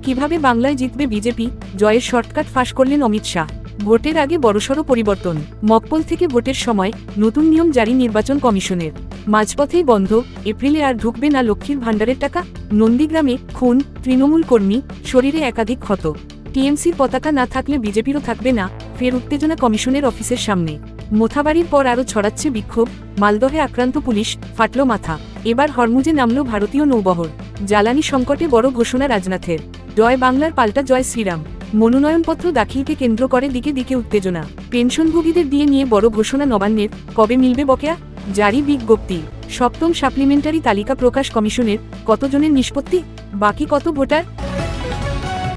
কিভাবে বাংলায় জিতবে বিজেপি, জয়ের শর্টকাট ফাঁস করলেন অমিত শাহ। ভোটের আগে বড়সড় পরিবর্তন, মকপল থেকে ভোটের সময় নতুন নিয়ম জারি নির্বাচন কমিশনের। মাঝপথেই বন্ধ, এপ্রিলে আর ঢুকবে না লক্ষ্মীর ভাণ্ডারের টাকা। নন্দীগ্রামে খুন, তৃণমূল কর্মী, শরীরে একাধিক ক্ষত। টিএমসির পতাকা না থাকলে বিজেপিরও থাকবে না, ফের উত্তেজনা কমিশনের অফিসের সামনে। মোথাবাড়ির পর আরও ছড়াচ্ছে বিক্ষোভ, মালদহে আক্রান্ত পুলিশ, ফাটল মাথা। এবার হরমুজে নামল ভারতীয় নৌবহর। জ্বালানি সংকটে বড় ঘোষণা রাজনাথের। জয় বাংলার পাল্টা জয় শ্রীরাম। মনোনয়নপত্র দাখিলকে কেন্দ্র করে দিকে দিকে উত্তেজনা। পেনশনভোগীদের দিয়ে নিয়ে বড় ঘোষণা নবান্নের, কবে মিলবে বকেয়া? জারি বিজ্ঞপ্তি। সপ্তম সাপ্লিমেন্টারি তালিকা প্রকাশ কমিশনের, কতজনের নিষ্পত্তি, বাকি কত ভোটার?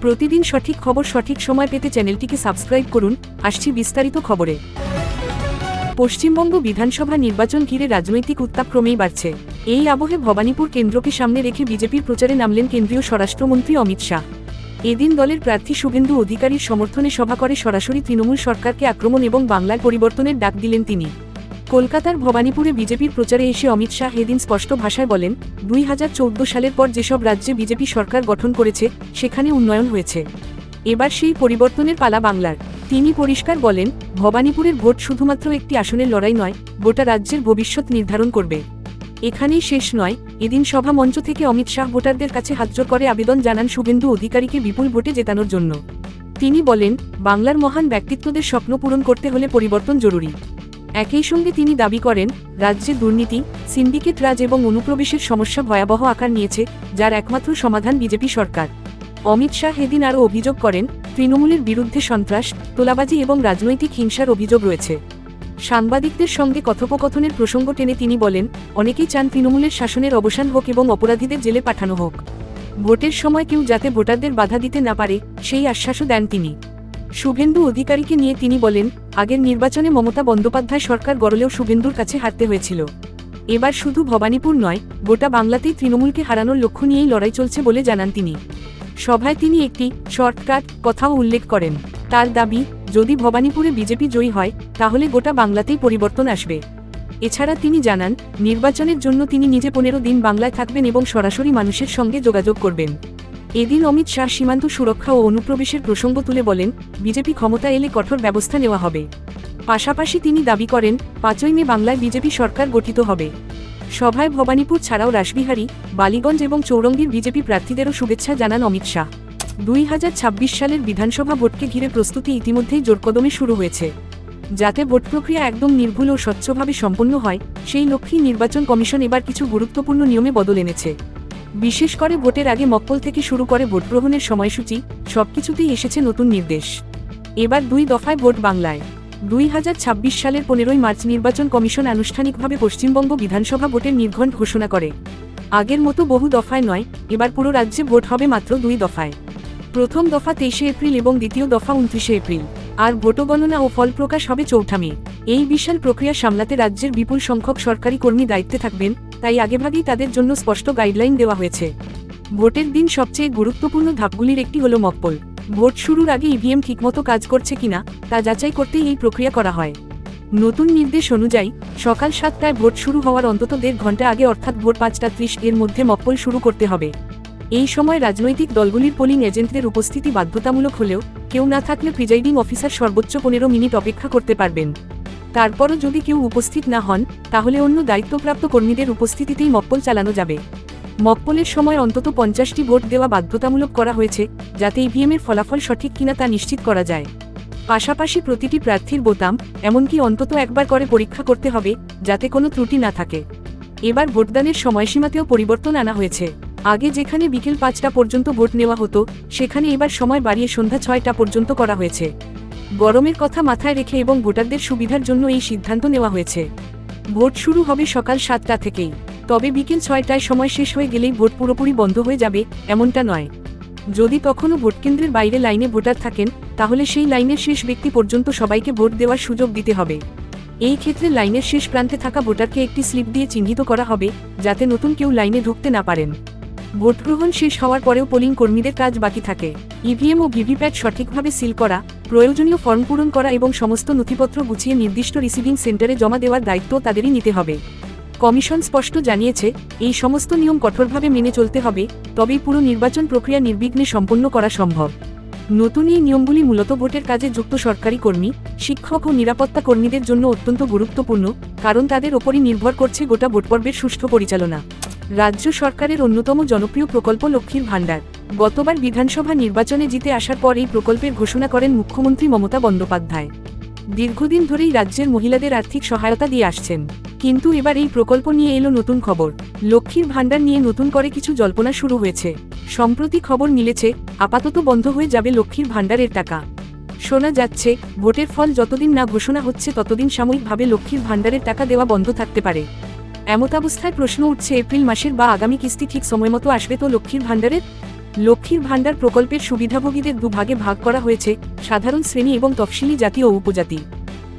প্রতিদিন সঠিক খবর সঠিক সময় পেতে চ্যানেলটিকে সাবস্ক্রাইব করুন। আসছি বিস্তারিত খবরে। পশ্চিমবঙ্গ বিধানসভা নির্বাচন ঘিরে রাজনৈতিক উত্তাপ ক্রমেই বাড়ছে। এই আবহে ভবানীপুর কেন্দ্রকে সামনে রেখে বিজেপির প্রচারে নামলেন কেন্দ্রীয় স্বরাষ্ট্রমন্ত্রী অমিত শাহ। এদিন দলের প্রার্থী শুভেন্দু অধিকারীর সমর্থনে সভা করে সরাসরি তৃণমূল সরকারকে আক্রমণ এবং বাংলার পরিবর্তনের ডাক দিলেন তিনি। কলকাতার ভবানীপুরে বিজেপির প্রচারে এসে অমিত শাহ এদিন স্পষ্ট ভাষায় বলেন, 2014 সালের পর যেসব রাজ্যে বিজেপি সরকার গঠন করেছে সেখানে উন্নয়ন হয়েছে। এবার সেই পরিবর্তনের পালা বাংলার। তিনি পরিষ্কার বলেন, ভবানীপুরের ভোট শুধুমাত্র একটি আসনের লড়াই নয়, গোটা রাজ্যের ভবিষ্যৎ নির্ধারণ করবে। এখানেই শেষ নয়। এদিন সভা মঞ্চ থেকে অমিত শাহ ভোটারদের কাছে হাতজোড় করে আবেদন জানান শুভেন্দু অধিকারীকে বিপুল ভোটে জেতানোর জন্য। তিনি বলেন, বাংলার মহান ব্যক্তিত্বদের স্বপ্ন পূরণ করতে হলে পরিবর্তন জরুরি। একই সঙ্গে তিনি দাবি করেন, রাজ্যে দুর্নীতি, সিন্ডিকেট রাজ এবং অনুপ্রবেশের সমস্যা ভয়াবহ আকার নিয়েছে, যার একমাত্র সমাধান বিজেপি সরকার। অমিত শাহ এদিন আরও অভিযোগ করেন, তৃণমূলের বিরুদ্ধে সন্ত্রাস, তোলাবাজি এবং রাজনৈতিক হিংসার অভিযোগ রয়েছে। সাংবাদিকদের সঙ্গে কথোপকথনের প্রসঙ্গ টেনে তিনি বলেন, অনেকেই চান তৃণমূলের শাসনের অবসান হোক এবং অপরাধীদের জেলে পাঠানো হোক। ভোটের সময় কেউ যাতে ভোটারদের বাধা দিতে না পারে, সেই আশ্বাসও দেন তিনি। শুভেন্দু অধিকারীকে নিয়ে তিনি বলেন, আগের নির্বাচনে মমতা বন্দ্যোপাধ্যায় সরকার গড়লেও শুভেন্দুর কাছে হারতে হয়েছিল। এবার শুধু ভবানীপুর নয়, গোটা বাংলাতেই তৃণমূলকে হারানোর লক্ষ্য নিয়েই লড়াই চলছে বলে জানান তিনি। সভায় তিনি একটি শর্টকাট কথাও উল্লেখ করেন। তার দাবি, যদি ভবানীপুরে বিজেপি জয়ী হয় তাহলে গোটা বাংলাতেই পরিবর্তন আসবে। এছাড়া তিনি জানান, নির্বাচনের জন্য তিনি নিজে 15 দিন বাংলায় থাকবেন এবং সরাসরি মানুষের সঙ্গে যোগাযোগ করবেন। এদিন অমিত শাহ সীমান্ত সুরক্ষা ও অনুপ্রবেশের প্রসঙ্গ তুলে বলেন, বিজেপি ক্ষমতা এলে কঠোর ব্যবস্থা নেওয়া হবে। পাশাপাশি তিনি দাবি করেন, 5ই মে বাংলায় বিজেপি সরকার গঠিত হবে। সভায় ভবানীপুর ছাড়াও রাসবিহারী, বালিগঞ্জ এবং চৌরঙ্গীর বিজেপি প্রার্থীদেরও শুভেচ্ছা জানান অমিত শাহ। 2026 সালের বিধানসভা ভোটকে ঘিরে প্রস্তুতি ইতিমধ্যেই জোরকদমে শুরু হয়েছে। যাতে ভোট প্রক্রিয়া একদম নির্ভুল ও স্বচ্ছভাবে সম্পন্ন হয়, সেই লক্ষ্যেই নির্বাচন কমিশন এবার কিছু গুরুত্বপূর্ণ নিয়মে বদল এনেছে। বিশেষ করে ভোটের আগে মকপল থেকে শুরু করে ভোট গ্রহণের সময়সূচি, সবকিছুতেই এসেছে নতুন নির্দেশ। এবার 2 দফায় ভোট বাংলায়। 2026 সালের 15ই মার্চ নির্বাচন কমিশন আনুষ্ঠানিকভাবে পশ্চিমবঙ্গ বিধানসভা ভোটের নির্ঘণ্ট ঘোষণা করে। আগের মতো বহু দফায় নয়, এবার পুরো রাজ্যে ভোট হবে মাত্র 2 দফায়। প্রথম দফা 23 এপ্রিল এবং দ্বিতীয় দফা 29 এপ্রিল। আর ভোট গণনা ও ফল প্রকাশ হবে 4 মে। এই বিশাল প্রক্রিয়া সামলাতে রাজ্যের বিপুল সংখ্যক সরকারি কর্মী দায়িত্বে থাকবেন, তাই আগেভাগেই তাদের জন্য স্পষ্ট গাইডলাইন দেওয়া হয়েছে। ভোটের দিন সবচেয়ে গুরুত্বপূর্ণ ধাপগুলির একটি হল মকপল। ভোট শুরুর আগে ইভিএম ঠিকমতো কাজ করছে কিনা তা যাচাই করতেই এই প্রক্রিয়া করা হয়। নতুন নির্দেশ অনুযায়ী সকাল 7টায় ভোট শুরু হওয়ার অন্তত 1.5 ঘণ্টা আগে অর্থাৎ ভোর 5:30 এর মধ্যে মকপল শুরু করতে হবে। এই সময় রাজনৈতিক দলগুলির পোলিং এজেন্টদের উপস্থিতি বাধ্যতামূলক হলেও কেউ না থাকলে প্রিজাইডিং অফিসার সর্বোচ্চ 15 মিনিট অপেক্ষা করতে পারবেন। তারপরও যদি কেউ উপস্থিত না হন, তাহলে অন্য দায়িত্বপ্রাপ্ত কর্মীদের উপস্থিতিতেই মকপল চালানো যাবে। মকপলের সময় অন্তত 50টি ভোট দেওয়া বাধ্যতামূলক করা হয়েছে, যাতে ইভিএমের ফলাফল সঠিক কিনা তা নিশ্চিত করা যায়। পাশাপাশি প্রতিটি প্রার্থীর বোতাম এমনকি অন্তত একবার করে পরীক্ষা করতে হবে, যাতে কোনো ত্রুটি না থাকে। এবার ভোটদানের সময়সীমাতেও পরিবর্তন আনা হয়েছে। আগে যেখানে বিকেল 5টা পর্যন্ত ভোট নেওয়া হতো, সেখানে এবার সময় বাড়িয়ে সন্ধ্যা 6টা পর্যন্ত করা হয়েছে। গরমের কথা মাথায় রেখে এবং ভোটারদের সুবিধার জন্য এই সিদ্ধান্ত নেওয়া হয়েছে। ভোট শুরু হবে সকাল 7টা থেকেই, তবে বিকেল 6টায় সময় শেষ হয়ে গেলেই ভোট পুরোপুরি বন্ধ হয়ে যাবে এমনটা নয়। যদি তখনও ভোটকেন্দ্রের বাইরে লাইনে ভোটার থাকেন, তাহলে সেই লাইনের শেষ ব্যক্তি পর্যন্ত সবাইকে ভোট দেওয়ার সুযোগ দিতে হবে। এই ক্ষেত্রে লাইনের শেষ প্রান্তে থাকা ভোটারকে একটি স্লিপ দিয়ে চিহ্নিত করা হবে, যাতে নতুন কেউ লাইনে ঢুকতে না পারেন। ভোট গ্রহণ শেষ হওয়ার পরেও পোলিং কর্মীদের কাজ বাকি থাকে। ইভিএম ও ভিভিপ্যাট সঠিকভাবে সিল করা, প্রয়োজনীয় ফর্ম পূরণ করা এবং সমস্ত নথিপত্র গুছিয়ে নির্দিষ্ট রিসিভিং সেন্টারে জমা দেওয়ার দায়িত্ব তাদেরই নিতে হবে। কমিশন স্পষ্ট জানিয়েছে, এই সমস্ত নিয়ম কঠোরভাবে মেনে চলতে হবে, তবেই পুরো নির্বাচন প্রক্রিয়া নির্বিঘ্নে সম্পন্ন করা সম্ভব। নতুন এই নিয়মগুলি মূলত ভোটের কাজে যুক্ত সরকারি কর্মী, শিক্ষক ও নিরাপত্তা কর্মীদের জন্য অত্যন্ত গুরুত্বপূর্ণ, কারণ তাদের ওপরই নির্ভর করছে গোটা ভোটপর্বের সুষ্ঠু পরিচালনা। রাজ্য সরকারের অন্যতম জনপ্রিয় প্রকল্প লক্ষ্মীর ভাণ্ডার। গতবার বিধানসভা নির্বাচনে জিতে আসার পর এই প্রকল্পের ঘোষণা করেন মুখ্যমন্ত্রী মমতা বন্দ্যোপাধ্যায়। দীর্ঘদিন ধরেই রাজ্যের মহিলাদের আর্থিক সহায়তা দিয়ে আসছেন, কিন্তু এবার এই প্রকল্প নিয়ে এলো নতুন খবর। লক্ষ্মীর ভাণ্ডার নিয়ে নতুন করে কিছু জল্পনা শুরু হয়েছে। সম্প্রতি খবর মিলেছে, আপাতত বন্ধ হয়ে যাবে লক্ষ্মীর ভাণ্ডারের টাকা। শোনা যাচ্ছে, ভোটের ফল যতদিন না ঘোষণা হচ্ছে ততদিন সাময়িকভাবে লক্ষ্মীর ভাণ্ডারের টাকা দেওয়া বন্ধ থাকতে পারে। এমতাবস্থায় প্রশ্ন উঠছে, এপ্রিল মাসের বা আগামী কিস্তি ঠিক সময়মতো আসবে তো লক্ষ্মীর ভাণ্ডারের? লক্ষ্মীর ভাণ্ডার প্রকল্পের সুবিধাভোগীদের দুভাগে ভাগ করা হয়েছে, সাধারণ শ্রেণী এবং তফসিলি জাতি ও উপজাতি।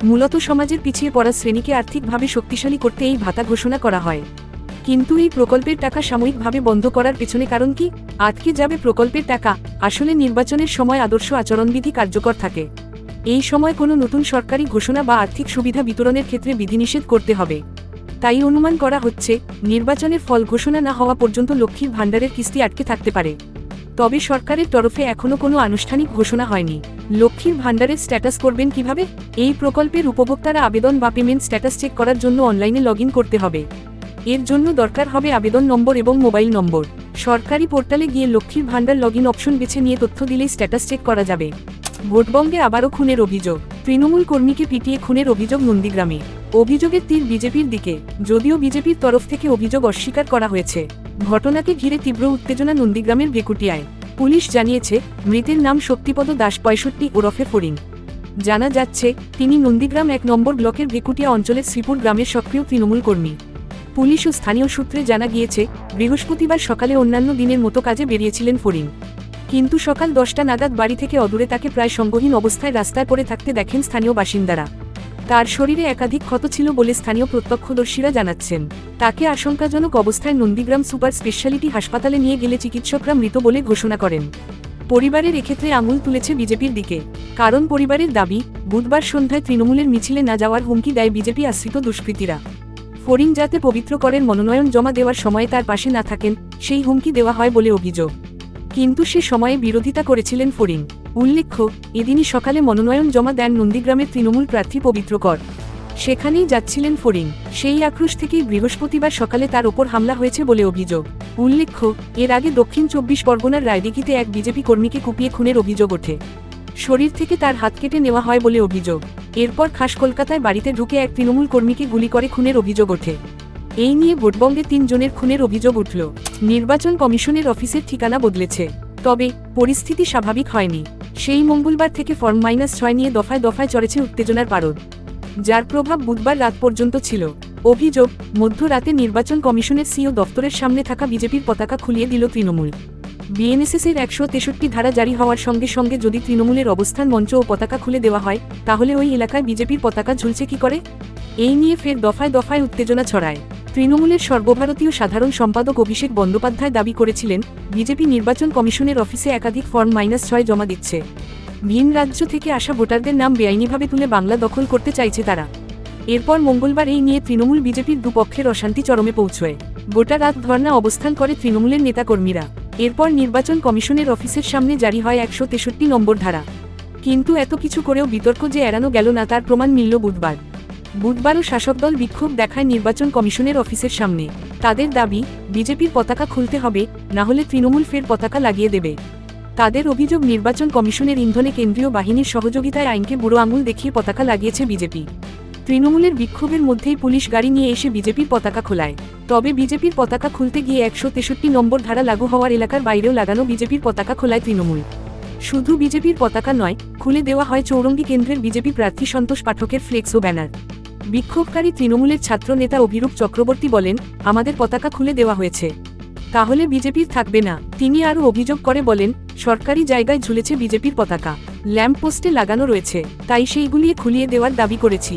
মূলত সমাজের পিছিয়ে পড়া শ্রেণীকে আর্থিকভাবে শক্তিশালী করতে এই ভাতা ঘোষণা করা হয়। কিন্তু এই প্রকল্পের টাকা সাময়িকভাবে বন্ধ করার পেছনে কারণ কি? আটকে যাবে প্রকল্পের টাকা? আসলে নির্বাচনের সময় আদর্শ আচরণবিধি কার্যকর থাকে। এই সময় কোনো নতুন সরকারি ঘোষণা বা আর্থিক সুবিধা বিতরণের ক্ষেত্রে বিধিনিষেধ করতে হবে। তাই অনুমান করা হচ্ছে, নির্বাচনের ফল ঘোষণা না হওয়া পর্যন্ত লক্ষ্মীর ভাণ্ডারের কিস্তি আটকে থাকতে পারে। তবে সরকারের তরফে এখনও কোনো আনুষ্ঠানিক ঘোষণা হয়নি। লক্ষ্মীর ভাণ্ডারের স্ট্যাটাস করবেন কিভাবে? এই প্রকল্পের উপভোক্তারা আবেদন বা পেমেন্ট স্ট্যাটাস চেক করার জন্য অনলাইনে লগইন করতে হবে। এর জন্য দরকার হবে আবেদন নম্বর এবং মোবাইল নম্বর। সরকারি পোর্টালে গিয়ে লক্ষ্মীর ভাণ্ডার লগইন অপশন বেছে নিয়ে তথ্য দিলেই স্ট্যাটাস চেক করা যাবে। ভোটবঙ্গে আবারও খুনের অভিযোগ। তৃণমূল কর্মীকে পিটিয়ে খুনের অভিযোগ নন্দীগ্রামে। অভিযোগের তীর বিজেপির দিকে, যদিও বিজেপির তরফ থেকে অভিযোগ অস্বীকার করা হয়েছে। ঘটনাকে ঘিরে তীব্র উত্তেজনা নন্দীগ্রামের ভেকুটিয়ায়। পুলিশ জানিয়েছে, মৃতের নাম শক্তিপদ দাস 65 ওরফে ফরিং। জানা যাচ্ছে, তিনি নন্দীগ্রাম 1 নম্বর ব্লকের ভেকুটিয়া অঞ্চলের শ্রীপুর গ্রামের সক্রিয় তৃণমূল কর্মী। পুলিশ ও স্থানীয় সূত্রে জানা গিয়েছে, বৃহস্পতিবার সকালে অন্যান্য দিনের মতো কাজে বেরিয়েছিলেন ফরিং। কিন্তু সকাল 10টা নাগাদ বাড়ি থেকে অদূরে তাকে প্রায় সঙ্গহীন অবস্থায় রাস্তায় পড়ে থাকতে দেখেন স্থানীয় বাসিন্দারা। তার শরীরে একাধিক ক্ষত ছিল বলে স্থানীয় প্রত্যক্ষদর্শীরা জানাচ্ছেন। তাকে আশঙ্কাজনক অবস্থায় নন্দীগ্রাম সুপার স্পেশালিটি হাসপাতালে নিয়ে গেলে চিকিৎসকরা মৃত বলে ঘোষণা করেন। পরিবারের এক্ষেত্রে আঙুল তুলেছে বিজেপির দিকে, কারণ পরিবারের দাবি, বুধবার সন্ধ্যায় তৃণমূলের মিছিলে না যাওয়ার হুমকি দেয় বিজেপি আশ্রিত দুষ্কৃতীরা। ফরিং যাতে পবিত্র করের মনোনয়ন জমা দেওয়ার সময় তার পাশে না থাকেন, সেই হুমকি দেওয়া হয় বলে অভিযোগ। কিন্তু সে সময়ে বিরোধিতা করেছিলেন ফরিং। উল্লেখ্য, এদিনই সকালে মনোনয়ন জমা দেন নন্দীগ্রামের তৃণমূল প্রার্থী পবিত্র কর। সেখানেই যাচ্ছিলেন ফরিং। সেই আক্রোশ থেকেই বৃহস্পতিবার সকালে তার ওপর হামলা হয়েছে বলে অভিযোগ। উল্লেখ্য, এর আগে দক্ষিণ 24 পরগনার রায়দিঘিতে এক বিজেপি কর্মীকে কুপিয়ে খুনের অভিযোগ ওঠে। শরীর থেকে তার হাত কেটে নেওয়া হয় বলে অভিযোগ। এরপর খাস কলকাতায় বাড়িতে ঢুকে এক তৃণমূল কর্মীকে গুলি করে খুনের অভিযোগ ওঠে। এই নিয়ে ভোটবঙ্গে 3 জনের খুনের অভিযোগ উঠল। নির্বাচন কমিশনের অফিসের ঠিকানা বদলেছে, তবে পরিস্থিতি স্বাভাবিক হয়নি। সেই মঙ্গলবার থেকে ফর্ম -6 নিয়ে দফায় দফায় চড়েছে উত্তেজনার পারদ, যার প্রভাব বুধবার রাত পর্যন্ত ছিল। অভিযোগ, মধ্যরাতে নির্বাচন কমিশনের সিও দফতরের সামনে থাকা বিজেপির পতাকা খুলিয়ে দিল তৃণমূল। বিএনএসএসের 163 ধারা জারি হওয়ার সঙ্গে সঙ্গে যদি তৃণমূলের অবস্থান মঞ্চ ও পতাকা খুলে দেওয়া হয়, তাহলে ওই এলাকায় বিজেপির পতাকা ঝুলছে কি করে? এই নিয়ে ফের দফায় দফায় উত্তেজনা ছড়ায়। তৃণমূলের সর্বভারতীয় সাধারণ সম্পাদক অভিষেক বন্দ্যোপাধ্যায় দাবি করেছিলেন, বিজেপি নির্বাচন কমিশনের অফিসে একাধিক ফর্ম -6 জমা দিচ্ছে। ভিন রাজ্য থেকে আসা ভোটারদের নাম বেআইনিভাবে তুলে বাংলা দখল করতে চাইছে তারা। এরপর মঙ্গলবার এই নিয়ে তৃণমূল বিজেপির দুপক্ষের অশান্তি চরমে পৌঁছয়। গোটা রাত ধর্ণা অবস্থান করে তৃণমূলের নেতাকর্মীরা। এরপর নির্বাচন কমিশনের অফিসের সামনে জারি হয় 163 নম্বর ধারা। কিন্তু এত কিছু করেও বিতর্ক যে এড়ানো গেল না তার প্রমাণ মিলল বুধবারও শাসক দল বিক্ষোভ দেখায় নির্বাচন কমিশনের অফিসের সামনে। তাদের দাবি, বিজেপির পতাকা খুলতে হবে, না হলে তৃণমূল ফের পতাকা লাগিয়ে দেবে। তাদের অভিযোগ, নির্বাচন কমিশনের ইন্ধনে কেন্দ্রীয় বাহিনীর সহযোগিতায় আইনকে বুড়ো আঙুল দেখিয়ে পতাকা লাগিয়েছে বিজেপি। তৃণমূলের বিক্ষোভের মধ্যেই পুলিশ গাড়ি নিয়ে এসে বিজেপির পতাকা খোলায়। তবে বিজেপির পতাকা খুলতে গিয়ে 163 নম্বর ধারা লাগু হওয়ার এলাকার বাইরেও লাগানো বিজেপির পতাকা খোলায় তৃণমূল। শুধু বিজেপির পতাকা নয়, খুলে দেওয়া হয় চৌরঙ্গী কেন্দ্রের বিজেপি প্রার্থী সন্তোষ পাঠকের ফ্লেক্স ও ব্যানার। বিক্ষোভকারী তৃণমূলের ছাত্র নেতা অভিরূপ চক্রবর্তী বলেন, আমাদের পতাকা খুলে দেওয়া হয়েছে, তাহলে বিজেপির থাকবে না। তিনি আরও অভিযোগ করে বলেন, সরকারি জায়গায় ঝুলেছে বিজেপির পতাকা, ল্যাম্প পোস্টে লাগানো রয়েছে, তাই সেইগুলি খুলিয়ে দেওয়ার দাবি করেছি।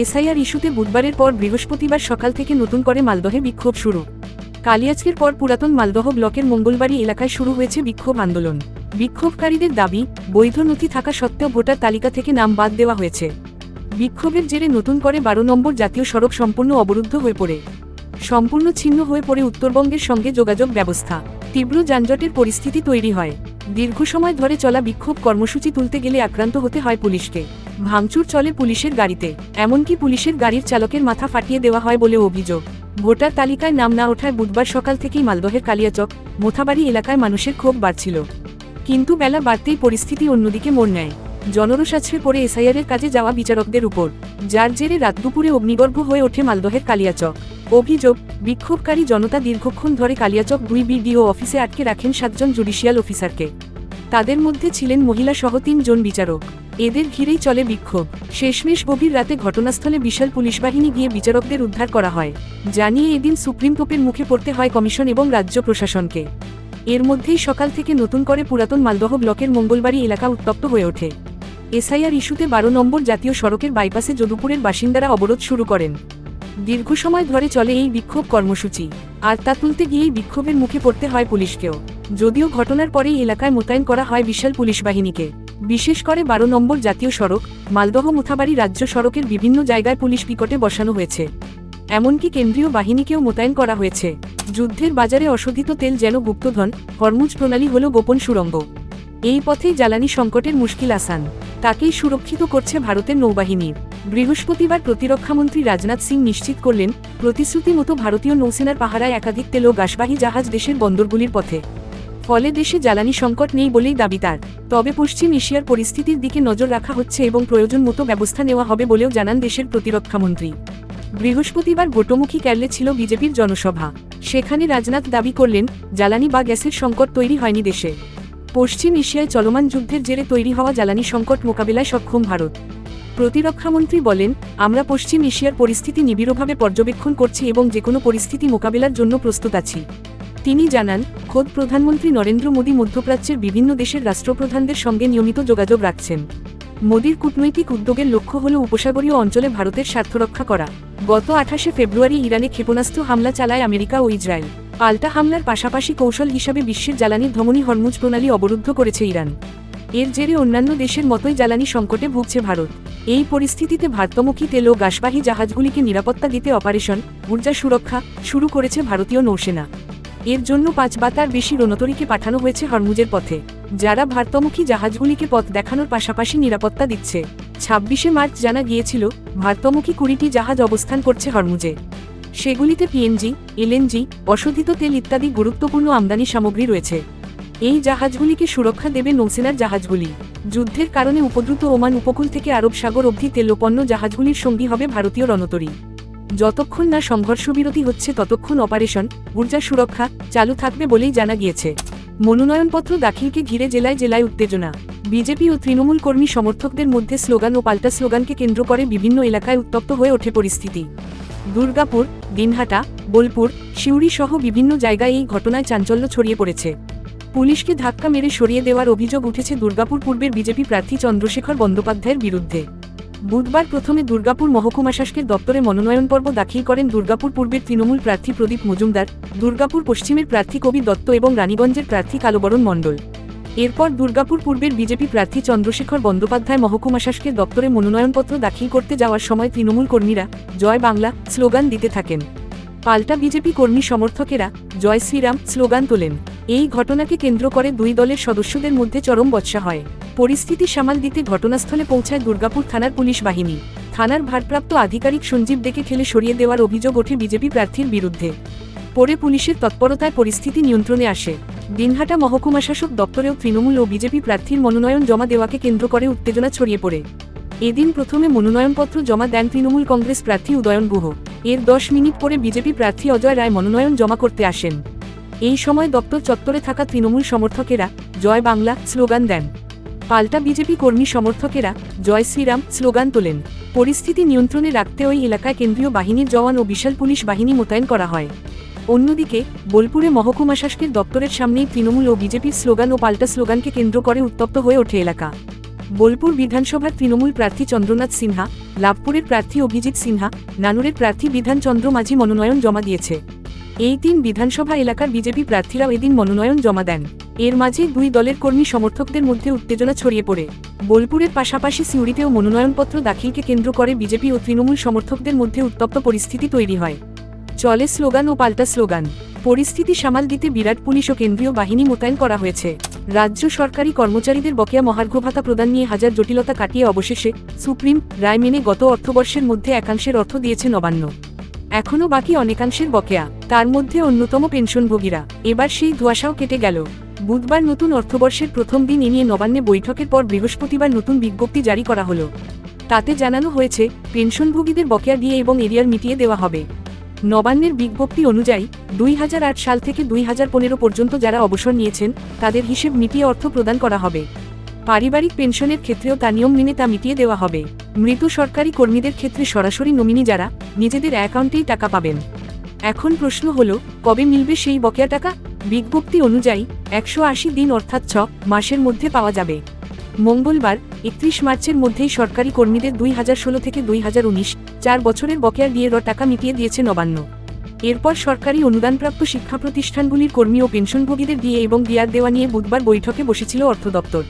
এসআইআর ইস্যুতে বুধবারের পর বৃহস্পতিবার সকাল থেকে নতুন করে মালদহে বিক্ষোভ শুরু। কালিয়াচকের পর পুরাতন মালদহ ব্লকের মঙ্গলবাড়ি এলাকায় শুরু হয়েছে বিক্ষোভ আন্দোলন। বিক্ষোভকারীদের দাবি, বৈধ নথি থাকা সত্ত্বেও ভোটার তালিকা থেকে নাম বাদ দেওয়া হয়েছে। বিক্ষোভের জেরে নতুন করে 12 নম্বর জাতীয় সড়ক সম্পূর্ণ অবরুদ্ধ হয়ে পড়ে। সম্পূর্ণ ছিন্ন হয়ে পড়ে উত্তরবঙ্গের সঙ্গে যোগাযোগ ব্যবস্থা। তীব্র যানজটের পরিস্থিতি তৈরি হয়। দীর্ঘ সময় ধরে চলা বিক্ষোভ কর্মসূচি তুলতে গেলে আক্রান্ত হতে হয় পুলিশকে। ভাঙচুর চলে পুলিশের গাড়িতে, এমনকি পুলিশের গাড়ির চালকের মাথা ফাটিয়ে দেওয়া হয় বলে অভিযোগ। ভোটার তালিকায় নাম না ওঠায় বুধবার সকাল থেকেই মালদহের কালিয়াচক, মোথাবাড়ি এলাকায় মানুষের ক্ষোভ বাড়ছিল। কিন্তু বেলা বাড়তেই পরিস্থিতি অন্যদিকে মোড় নেয়। জনরোষ আছড়ে পড়ে এসআইআরের কাজে যাওয়া বিচারকদের উপর, যার জেরে রাত দুপুরে অগ্নিগর্ভ হয়ে ওঠে মালদহের কালিয়াচক। অভিযোগ, বিক্ষোভকারী জনতা দীর্ঘক্ষণ ধরে কালিয়াচক 2 বিডিও অফিসে আটকে রাখেন 7 জন জুডিশিয়াল অফিসারকে। তাদের মধ্যে ছিলেন মহিলা সহ 3 জন বিচারক। এদের ঘিরেই চলে বিক্ষোভ। শেষমেশ গভীর রাতে ঘটনাস্থলে বিশাল পুলিশ বাহিনী গিয়ে বিচারকদের উদ্ধার করা হয়। জানিয়ে এদিন সুপ্রিম কোর্টের মুখে পড়তে হয় কমিশন এবং রাজ্য প্রশাসনকে। এর মধ্যেই সকাল থেকে নতুন করে পুরাতন মালদহ ব্লকের মঙ্গলবাড়ি এলাকা উত্তপ্ত হয়ে ওঠে। এসআইআর ইস্যুতে 12 নম্বর জাতীয় সড়কের বাইপাসে যদুপুরের বাসিন্দারা অবরোধ শুরু করেন। দীর্ঘ সময় ধরে চলে এই বিক্ষোভ কর্মসূচি, আর তা তুলতে গিয়েই বিক্ষোভের মুখে পড়তে হয় পুলিশকেও। যদিও ঘটনার পরেই এলাকায় মোতায়েন করা হয় বিশাল পুলিশ বাহিনীকে। বিশেষ করে 12 নম্বর জাতীয় সড়ক, মালদহ মোথাবাড়ি রাজ্য সড়কের বিভিন্ন জায়গায় পুলিশ পিকটে বসানো হয়েছে। এমনকি কেন্দ্রীয় বাহিনীকেও মোতায়েন করা হয়েছে। যুদ্ধের বাজারে অশোধিত তেল যেন গুপ্তধন, হরমুজ প্রণালী হল গোপন সুড়ঙ্গ। এই পথেই জ্বালানি সংকটের মুশকিল আসান, তাকেই সুরক্ষিত করছে ভারতের নৌবাহিনীর। বৃহস্পতিবার প্রতিরক্ষামন্ত্রী রাজনাথ সিং নিশ্চিত করলেন, প্রতিশ্রুতি মতো ভারতীয় নৌসেনার পাহারায় একাধিক তেল ও গাসবাহী জাহাজ দেশের বন্দরগুলির পথে। ফলে দেশে জ্বালানি সংকট নেই বলেই দাবি তার। তবে পশ্চিম এশিয়ার পরিস্থিতির দিকে নজর রাখা হচ্ছে এবং প্রয়োজন মতো ব্যবস্থা নেওয়া হবে বলেও জানান দেশের প্রতিরক্ষামন্ত্রী। বৃহস্পতিবার ভোটমুখী কেরলে ছিল বিজেপির জনসভা। সেখানে রাজনাথ দাবি করলেন, জ্বালানি বা গ্যাসের সংকট তৈরি হয়নি দেশে। পশ্চিম এশিয়ায় চলমান যুদ্ধের জেরে তৈরি হওয়া জ্বালানি সংকট মোকাবিলায় সক্ষম ভারত। প্রতিরক্ষামন্ত্রী বলেন, আমরা পশ্চিম এশিয়ার পরিস্থিতি নিবিড়ভাবে পর্যবেক্ষণ করছি এবং যেকোনো পরিস্থিতি মোকাবিলার জন্য প্রস্তুত আছি। তিনি জানান, খোদ প্রধানমন্ত্রী নরেন্দ্র মোদী মধ্যপ্রাচ্যের বিভিন্ন দেশের রাষ্ট্রপ্রধানদের সঙ্গে নিয়মিত যোগাযোগ রাখছেন। মোদীর কূটনৈতিক উদ্যোগের লক্ষ্য হল উপসাগরীয় অঞ্চলে ভারতের স্বার্থ রক্ষা করা। গত 28শে ফেব্রুয়ারি ইরানে ক্ষেপণাস্ত্র হামলা চালায় আমেরিকা ও ইসরায়েল। পাল্টা হামলার পাশাপাশি কৌশল হিসাবে বিশ্বের জ্বালানির ধমনী হরমুজ প্রণালী অবরুদ্ধ করেছে ইরান। এর জেরে অন্যান্য দেশের মতোই জ্বালানি সংকটে ভুগছে ভারত। এই পরিস্থিতিতে ভারতমুখী তেল ও গাসবাহী জাহাজগুলিকে নিরাপত্তা দিতে অপারেশন ঊর্জা সুরক্ষা শুরু করেছে ভারতীয় নৌসেনা। এর জন্য 5 বা তার বেশি রণতরীকে পাঠানো হয়েছে হরমুজের পথে, যারা ভারতমুখী জাহাজগুলিকে পথ দেখানোর পাশাপাশি নিরাপত্তা দিচ্ছে। 26শে মার্চ জানা গিয়েছিল, ভারতমুখী 20টি জাহাজ অবস্থান করছে হরমুজে। সেগুলিতে পিএনজি, এলএনজি, অশোধিত তেল ইত্যাদি গুরুত্বপূর্ণ আমদানি সামগ্রী রয়েছে। এই জাহাজগুলিকে সুরক্ষা দেবে নৌসেনার জাহাজগুলি। যুদ্ধের কারণে উপদ্রুত ওমান উপকূল থেকে আরব সাগর অবধি তেলপণ্য জাহাজগুলির সঙ্গী হবে ভারতীয় রণতরী। যতক্ষণ না সংঘর্ষবিরতি হচ্ছে ততক্ষণ অপারেশন ঊর্জা সুরক্ষা চালু থাকবে বলেই জানা গিয়েছে। মনোনয়নপত্র দাখিলকে ঘিরে জেলায় জেলায় উত্তেজনা। বিজেপি ও তৃণমূল কর্মী সমর্থকদের মধ্যে স্লোগান ও পাল্টা স্লোগানকে কেন্দ্র করে বিভিন্ন এলাকায় উত্তপ্ত হয়ে ওঠে পরিস্থিতি। দুর্গাপুর, দিনহাটা, বোলপুর, সিউড়ি সহ বিভিন্ন জায়গায় এই ঘটনায় চাঞ্চল্য ছড়িয়ে পড়েছে। পুলিশকে ধাক্কা মেরে সরিয়ে দেওয়ার অভিযোগ উঠেছে দুর্গাপুর পূর্বের বিজেপি প্রার্থী চন্দ্রশেখর বন্দ্যোপাধ্যায়ের বিরুদ্ধে। বুধবার প্রথমে দুর্গাপুর মহকুমা শাসকের দপ্তরে মনোনয়ন পর্ব দাখিল করেন দুর্গাপুর পূর্বের তৃণমূল প্রার্থী প্রদীপ মজুমদার, দুর্গাপুর পশ্চিমের প্রার্থী কবি দত্ত এবং রানীগঞ্জের প্রার্থী কালোবরণ মণ্ডল। এরপর দুর্গাপুর পূর্বের বিজেপি প্রার্থী চন্দ্রশেখর বন্দ্যোপাধ্যায় মহকুমা শাসকের দপ্তরে মনোনয়নপত্র দাখিল করতে যাওয়ার সময় তৃণমূল কর্মীরা জয় বাংলা স্লোগান দিতে থাকেন। পাল্টা বিজেপি কর্মী সমর্থকেরা জয় শ্রীরাম স্লোগান তোলেন। এই ঘটনাকে কেন্দ্র করে দুই দলের সদস্যদের মধ্যে চরম বচসা হয়। পরিস্থিতি সামাল দিতে ঘটনাস্থলে পৌঁছায় দুর্গাপুর থানার পুলিশ বাহিনী। থানার ভারপ্রাপ্ত আধিকারিক সঞ্জীব দেকে ঠেলে সরিয়ে দেওয়ার অভিযোগ ওঠে বিজেপি প্রার্থীর বিরুদ্ধে। পরে পুলিশের তৎপরতায় পরিস্থিতি নিয়ন্ত্রণে আসে। দিনহাটা মহকুমা শাসক দপ্তরেও তৃণমূল ও বিজেপি প্রার্থীর মনোনয়ন জমা দেওয়াকে কেন্দ্র করে উত্তেজনা ছড়িয়ে পড়ে। এদিন প্রথমে মনোনয়নপত্র জমা দেন তৃণমূল কংগ্রেস প্রার্থী উদয়ন গুহ। এর 10 মিনিট পরে বিজেপি প্রার্থী অজয় রায় মনোনয়ন জমা করতে আসেন। এই সময় দপ্তর চত্বরে থাকা তৃণমূল সমর্থকেরা জয় বাংলা স্লোগান দেন। পাল্টা বিজেপি কর্মী সমর্থকেরা জয় শ্রীরাম স্লোগান তোলেন। পরিস্থিতি নিয়ন্ত্রণে রাখতে ওই এলাকায় কেন্দ্রীয় বাহিনীর জওয়ান ও বিশাল পুলিশ বাহিনী মোতায়েন করা হয়। অন্যদিকে বোলপুরে মহকুমা শাসকের দপ্তরের সামনেই তৃণমূল ও বিজেপির স্লোগান ও পাল্টা স্লোগানকে কেন্দ্র করে উত্তপ্ত হয়ে ওঠে এলাকা। বোলপুর বিধানসভার তৃণমূল প্রার্থী চন্দ্রনাথ সিনহা, লাভপুরের প্রার্থী অভিজিৎ সিনহা, নানুরের প্রার্থী বিধান চন্দ্র মাঝি মনোনয়ন জমা দিয়েছে। এই 3 বিধানসভা এলাকার বিজেপি প্রার্থীরাও এদিন মনোনয়ন জমা দেন। এর মাঝে দুই দলের কর্মী সমর্থকদের মধ্যে উত্তেজনা ছড়িয়ে পড়ে। বোলপুরের পাশাপাশি সিউড়িতেও মনোনয়নপত্র দাখিলকে কেন্দ্র করে বিজেপি ও তৃণমূল সমর্থকদের মধ্যে উত্তপ্ত পরিস্থিতি তৈরি হয়। চলে স্লোগান ও পাল্টা স্লোগান। পরিস্থিতি সামাল দিতে বিরাট পুলিশ ও কেন্দ্রীয় বাহিনী মোতায়েন করা হয়েছে। রাজ্য সরকারি কর্মচারীদের বকেয়া মহার্ঘ ভাতা প্রদান নিয়ে হাজার জটিলতা কাটিয়ে অবশেষে সুপ্রিম রায় মেনে গত অর্থবর্ষের মধ্যে একাংশের অর্থ দিয়েছে নবান্ন। এখনও বাকি অনেকাংশের বকেয়া, তার মধ্যে অন্যতম পেনশনভোগীরা। এবার সেই ধোঁয়াশাও কেটে গেল। বুধবার নতুন অর্থবর্ষের প্রথম দিন এ নিয়ে নবান্নে বৈঠকের পর বৃহস্পতিবার নতুন বিজ্ঞপ্তি জারি করা হলো। তাতে জানানো হয়েছে পেনশনভোগীদের বকেয়া দিয়ে এবং এরিয়ার মিটিয়ে দেওয়া হবে। নবান্নের বিজ্ঞপ্তি অনুযায়ী 2008 সাল থেকে 2015 পর্যন্ত যারা অবসর নিয়েছেন তাদের হিসেব মিটিয়ে অর্থ প্রদান করা হবে। পারিবারিক পেনশনের ক্ষেত্রেও তা নিয়ম মেনে তা মিটিয়ে দেওয়া হবে। মৃত সরকারি কর্মীদের ক্ষেত্রে সরাসরি নমিনি যারা নিজেদের অ্যাকাউন্টেই টাকা পাবেন। এখন প্রশ্ন হলো, কবে মিলবে সেই বকেয়া টাকা? বিজ্ঞপ্তি অনুযায়ী 180 দিন অর্থাৎ 6 মাসের মধ্যে পাওয়া যাবে। মঙ্গলবার 31 মার্চের মধ্যেই সরকারি কর্মীদের 2016 থেকে 2019 4 বছরের বকেয়া দিয়ে টাকা মিটিয়ে দিয়েছে নবান্ন। এরপর সরকারি অনুদানপ্রাপ্ত শিক্ষা প্রতিষ্ঠানগুলির কর্মী ও পেনশনভোগীদের দিয়ে এবং ডিআর দেওয়া নিয়ে বুধবার বৈঠকে বসেছিল অর্থ দপ্তর।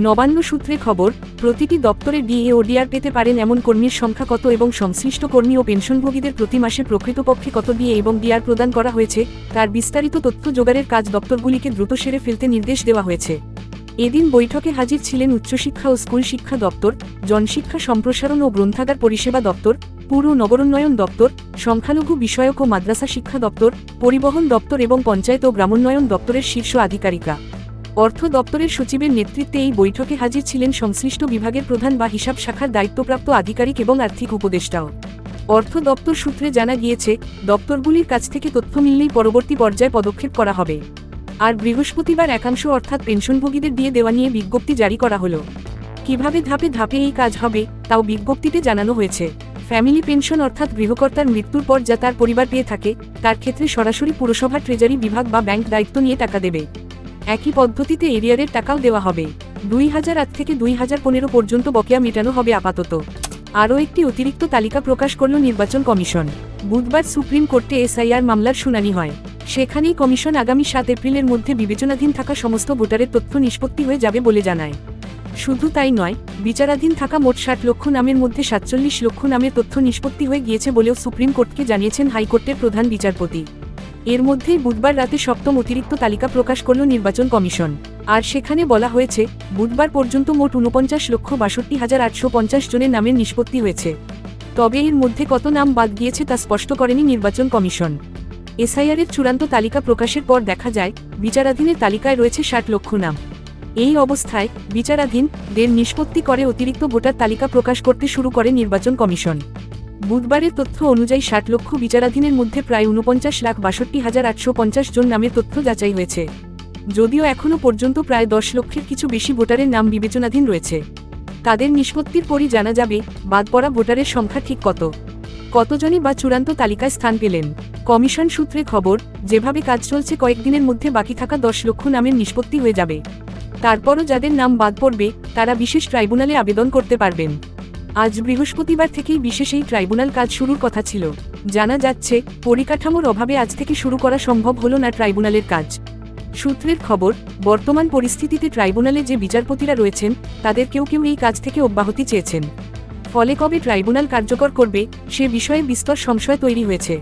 নবান্ন সূত্রে খবর, প্রতিটি দপ্তরে ডিএ ও ডিআর পেতে পারেন এমন কর্মীর সংখ্যা কত এবং সংশ্লিষ্ট কর্মী ও পেনশনভোগীদের প্রতি মাসে প্রকৃতপক্ষে কত ডিএ এবং ডিআর প্রদান করা হয়েছে তার বিস্তারিত তথ্য জোগাড়ের কাজ দপ্তরগুলিকে দ্রুত সেরে ফেলতে নির্দেশ দেওয়া হয়েছে। এদিন বৈঠকে হাজির ছিলেন উচ্চশিক্ষা ও স্কুল শিক্ষা দপ্তর, জনশিক্ষা সম্প্রসারণ ও গ্রন্থাগার পরিষেবা দপ্তর, পুর ও নগরোন্নয়ন দপ্তর, সংখ্যালঘু বিষয়ক ও মাদ্রাসা শিক্ষা দপ্তর, পরিবহন দপ্তর এবং পঞ্চায়েত ও গ্রামোন্নয়ন দপ্তরের শীর্ষ আধিকারিকরা। অর্থ দপ্তরের সচিবের নেতৃত্বে এই বৈঠকে হাজির ছিলেন সংশ্লিষ্ট বিভাগের প্রধান বা হিসাব শাখার দায়িত্বপ্রাপ্ত আধিকারিক এবং আর্থিক উপদেষ্টাও। অর্থ দপ্তর সূত্রে জানা গিয়েছে, দপ্তরগুলির কাছ থেকে তথ্য মিললেই পরবর্তী পর্যায়ে পদক্ষেপ করা হবে। আর বৃহস্পতিবার একাংশ অর্থাৎ পেনশনভোগীদের দিয়ে দেওয়া নিয়ে বিজ্ঞপ্তি জারি করা হলো। কিভাবে ধাপে ধাপে এই কাজ হবে তাও বিজ্ঞপ্তিতে জানানো হয়েছে। ফ্যামিলি পেনশন অর্থাৎ গৃহকর্তার মৃত্যুর পর যা তার পরিবার পেয়ে থাকে তার ক্ষেত্রে সরাসরি পুরসভা ট্রেজারি বিভাগ বা ব্যাংক দায়িত্ব নিয়ে টাকা দেবে। একই পদ্ধতিতে এরিয়ারের টাকাও দেওয়া হবে। 2008 থেকে 2015 পর্যন্ত বকেয়া মেটানো হবে আপাতত। আরও একটি অতিরিক্ত তালিকা প্রকাশ করল নির্বাচন কমিশন। বুধবার সুপ্রিম কোর্টে এসআইআর মামলার শুনানি হয়। সেখানেই কমিশন আগামী 7 এপ্রিলের মধ্যে বিবেচনাধীন থাকা সমস্ত ভোটারের তথ্য নিষ্পত্তি হয়ে যাবে বলে জানায়। শুধু তাই নয়, বিচারাধীন থাকা মোট 60 লক্ষ নামের মধ্যে 47 লক্ষ নামের তথ্য নিষ্পত্তি হয়ে গিয়েছে বলেও সুপ্রিম কোর্টকে জানিয়েছেন হাইকোর্টের প্রধান বিচারপতি। এর মধ্যেই বুধবার রাতে সপ্তম অতিরিক্ত তালিকা প্রকাশ করল নির্বাচন কমিশন। আর সেখানে বলা হয়েছে, বুধবার পর্যন্ত মোট 49,62,850 জনের নামের নিষ্পত্তি হয়েছে। তবে এর মধ্যে কত নাম বাদ গিয়েছে তা স্পষ্ট করেনি নির্বাচন কমিশন। এসআইআরের চূড়ান্ত তালিকা প্রকাশের পর দেখা যায়, বিচারাধীনের তালিকায় রয়েছে 60 লক্ষ নাম। এই অবস্থায় বিচারাধীন দের নিষ্পত্তি করে অতিরিক্ত ভোটার তালিকা প্রকাশ করতে শুরু করে নির্বাচন কমিশন। বুধবারের তথ্য অনুযায়ী 60 লক্ষ বিচারাধীনের মধ্যে প্রায় 49,62,850 জন নামের তথ্য যাচাই হয়েছে। যদিও এখনও পর্যন্ত প্রায় 10 লক্ষের কিছু বেশি ভোটারের নাম বিবেচনাধীন রয়েছে। তাদের নিষ্পত্তির পরই জানা যাবে বাদ পড়া ভোটারের সংখ্যা ঠিক কতজনই বা চূড়ান্ত তালিকায় স্থান পেলেন। কমিশন সূত্রে খবর, যেভাবে কাজ চলছে কয়েকদিনের মধ্যে বাকি থাকা 10 লক্ষ নামের নিষ্পত্তি হয়ে যাবে। তারপরও যাদের নাম বাদ পড়বে তারা বিশেষ ট্রাইব্যুনালে আবেদন করতে পারবেন। আজ বৃহস্পতিবার থেকেই বিশেষ এই ট্রাইব্যুনাল কাজ শুরুর কথা ছিল। জানা যাচ্ছে, পরিকাঠামোর অভাবে আজ থেকে শুরু করা সম্ভব হলো না ট্রাইব্যুনালের কাজ। সূত্রের খবর, বর্তমান পরিস্থিতিতে ট্রাইব্যুনালে যে বিচারপতিরা রয়েছেন তাদের কেউ কেউ এই কাজ থেকে অব্যাহতি চেয়েছেন। ফলে কবে ট্রাইব্যুনাল কার্যকর করবে সে বিষয়ে বিস্তর সংশয় তৈরি হয়েছে।